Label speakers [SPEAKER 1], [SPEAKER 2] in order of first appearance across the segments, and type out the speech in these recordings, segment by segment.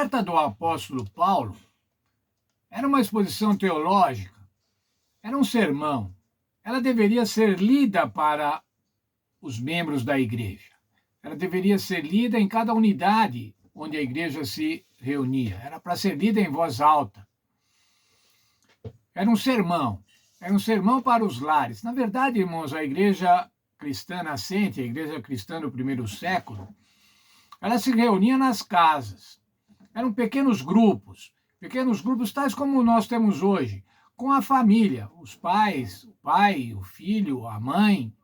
[SPEAKER 1] carta do apóstolo Paulo era uma exposição teológica, era um sermão. Ela deveria ser lida para os membros da igreja. Ela deveria ser lida em cada unidade onde a igreja se reunia. Era para ser lida em voz alta. Era um sermão para os lares. Na verdade, irmãos, a igreja cristã nascente, a igreja cristã do primeiro século, ela se reunia nas casas. Eram pequenos grupos tais como nós temos hoje, com a família, os pais, o pai, o filho, a mãe,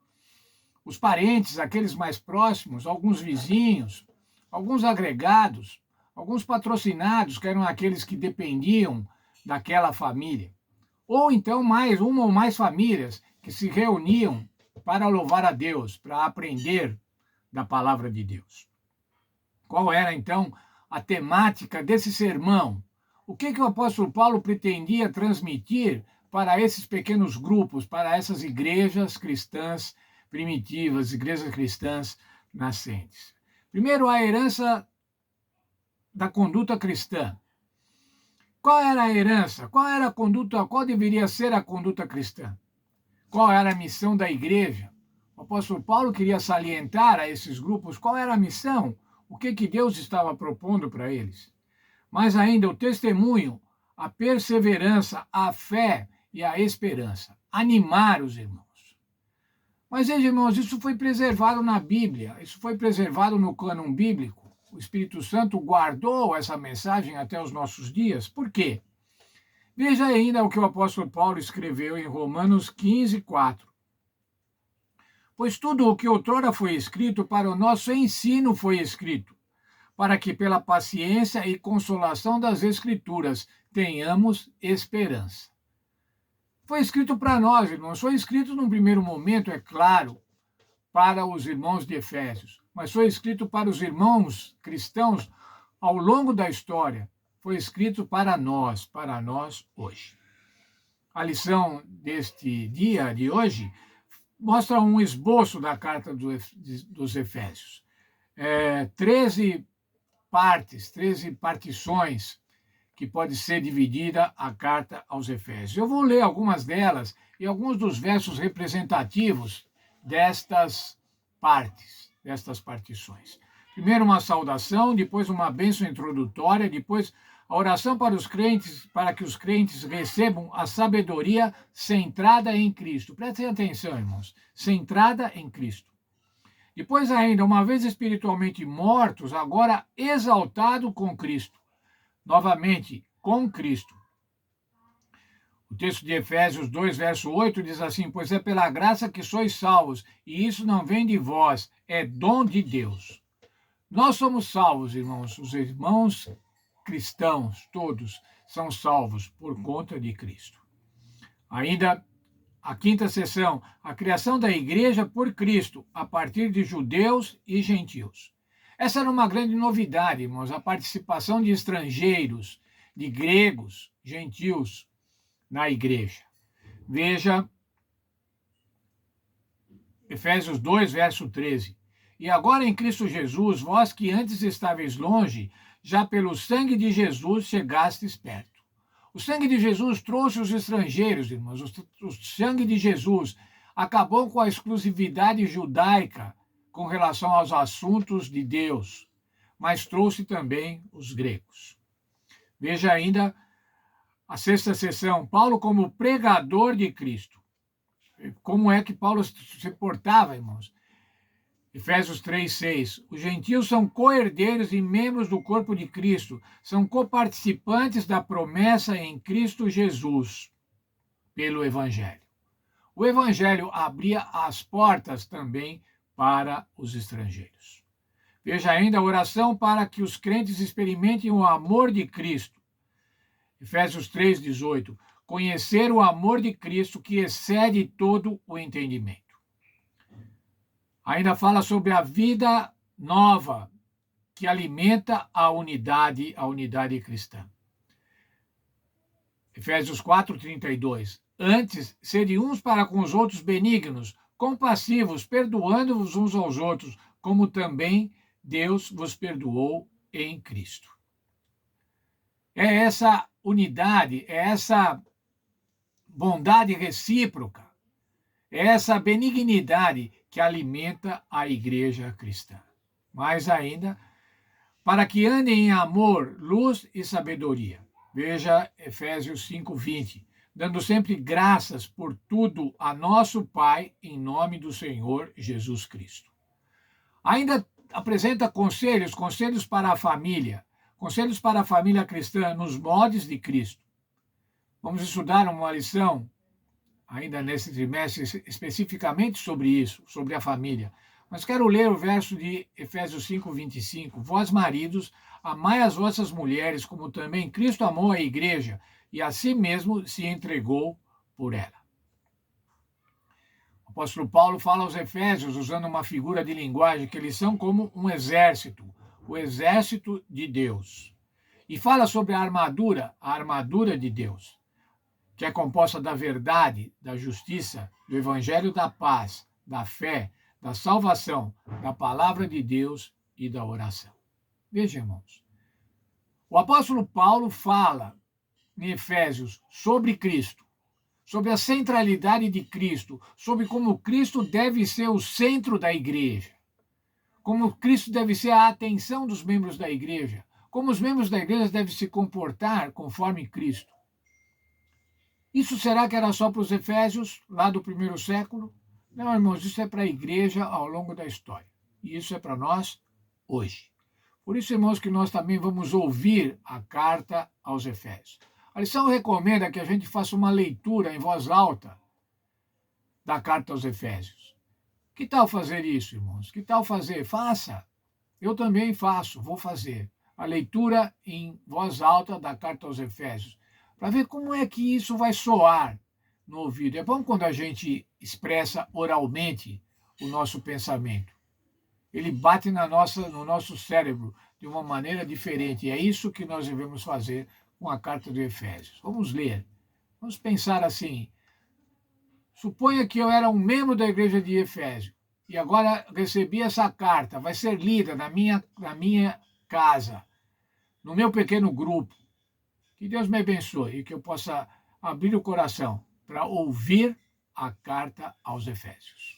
[SPEAKER 1] os parentes, aqueles mais próximos, alguns vizinhos, alguns agregados, alguns patrocinados, que eram aqueles que dependiam daquela família. Ou então uma ou mais famílias que se reuniam para louvar a Deus, para aprender da palavra de Deus. Qual era, então, a temática desse sermão? O que o apóstolo Paulo pretendia transmitir para esses pequenos grupos, para essas igrejas cristãs primitivas, igrejas cristãs nascentes? Primeiro, a herança da conduta cristã. Qual era a herança? Qual era a conduta? Qual deveria ser a conduta cristã? Qual era a missão da igreja? O apóstolo Paulo queria salientar a esses grupos qual era a missão, o que Deus estava propondo para eles. Mas ainda o testemunho, a perseverança, a fé e a esperança. Animar os irmãos. Mas, veja, irmãos, isso foi preservado na Bíblia, isso foi preservado no cânon bíblico. O Espírito Santo guardou essa mensagem até os nossos dias. Por quê? Veja ainda o que o apóstolo Paulo escreveu em Romanos 15, 4. Pois tudo o que outrora foi escrito para o nosso ensino foi escrito, para que pela paciência e consolação das Escrituras tenhamos esperança. Foi escrito para nós, irmãos, foi escrito num primeiro momento, é claro, para os irmãos de Efésios, mas foi escrito para os irmãos cristãos ao longo da história, foi escrito para nós hoje. A lição deste dia de hoje mostra um esboço da carta dos Efésios. 13 partes, 13 partições que pode ser dividida a carta aos Efésios. Eu vou ler algumas delas e alguns dos versos representativos destas partes, destas partições. Primeiro uma saudação, depois uma bênção introdutória, depois a oração para os crentes, para que os crentes recebam a sabedoria centrada em Cristo. Prestem atenção, irmãos, centrada em Cristo. Depois ainda, uma vez espiritualmente mortos, agora exaltado com Cristo. Novamente, com Cristo. O texto de Efésios 2, verso 8 diz assim: pois é pela graça que sois salvos, e isso não vem de vós, é dom de Deus. Nós somos salvos, irmãos. Os irmãos cristãos, todos, são salvos por conta de Cristo. Ainda a quinta seção, a criação da igreja por Cristo, a partir de judeus e gentios. Essa era uma grande novidade, irmãos, a participação de estrangeiros, de gregos, gentios, na igreja. Veja Efésios 2, verso 13. E agora em Cristo Jesus, vós que antes estáveis longe, já pelo sangue de Jesus chegastes perto. O sangue de Jesus trouxe os estrangeiros, irmãos. O sangue de Jesus acabou com a exclusividade judaica com relação aos assuntos de Deus, mas trouxe também os gregos. Veja ainda a sexta seção, Paulo como pregador de Cristo. Como é que Paulo se portava, irmãos? Efésios 3, 6. Os gentios são co-herdeiros e membros do corpo de Cristo, são coparticipantes da promessa em Cristo Jesus, pelo Evangelho. O Evangelho abria as portas também para os estrangeiros. Veja ainda a oração para que os crentes experimentem o amor de Cristo. Efésios 3, 18. Conhecer o amor de Cristo que excede todo o entendimento. Ainda fala sobre a vida nova que alimenta a unidade cristã. Efésios 4, 32. Antes, sede uns para com os outros benignos, compassivos, perdoando-vos uns aos outros, como também Deus vos perdoou em Cristo. É essa unidade, é essa bondade recíproca, é essa benignidade que alimenta a igreja cristã. Mais ainda, para que andem em amor, luz e sabedoria. Veja Efésios 5:20, dando sempre graças por tudo a nosso Pai, em nome do Senhor Jesus Cristo. Ainda apresenta conselhos para a família, conselhos para a família cristã nos moldes de Cristo. Vamos estudar uma lição ainda nesse trimestre especificamente sobre isso, sobre a família. Mas quero ler o verso de Efésios 5:25. Vós, maridos, amai as vossas mulheres, como também Cristo amou a igreja e a si mesmo se entregou por ela. O apóstolo Paulo fala aos Efésios, usando uma figura de linguagem, que eles são como um exército, o exército de Deus. E fala sobre a armadura de Deus, que é composta da verdade, da justiça, do evangelho da paz, da fé, da salvação, da palavra de Deus e da oração. Veja, irmãos, o apóstolo Paulo fala em Efésios sobre Cristo, sobre a centralidade de Cristo, sobre como Cristo deve ser o centro da igreja, como Cristo deve ser a atenção dos membros da igreja, como os membros da igreja devem se comportar conforme Cristo. Isso será que era só para os Efésios, lá do primeiro século? Não, irmãos, isso é para a igreja ao longo da história. E isso é para nós hoje. Por isso, irmãos, que nós também vamos ouvir a carta aos Efésios. A lição recomenda que a gente faça uma leitura em voz alta da carta aos Efésios. Que tal fazer isso, irmãos? Que tal fazer? Faça. Eu também faço, vou fazer. A leitura em voz alta da carta aos Efésios, para ver como é que isso vai soar no ouvido. É bom quando a gente expressa oralmente o nosso pensamento. Ele bate no nosso cérebro de uma maneira diferente. E é isso que nós devemos fazer com a carta de Efésios. Vamos ler. Vamos pensar assim. Suponha que eu era um membro da igreja de Efésio e agora recebi essa carta. Vai ser lida na minha casa, no meu pequeno grupo. Que Deus me abençoe e que eu possa abrir o coração para ouvir a carta aos Efésios.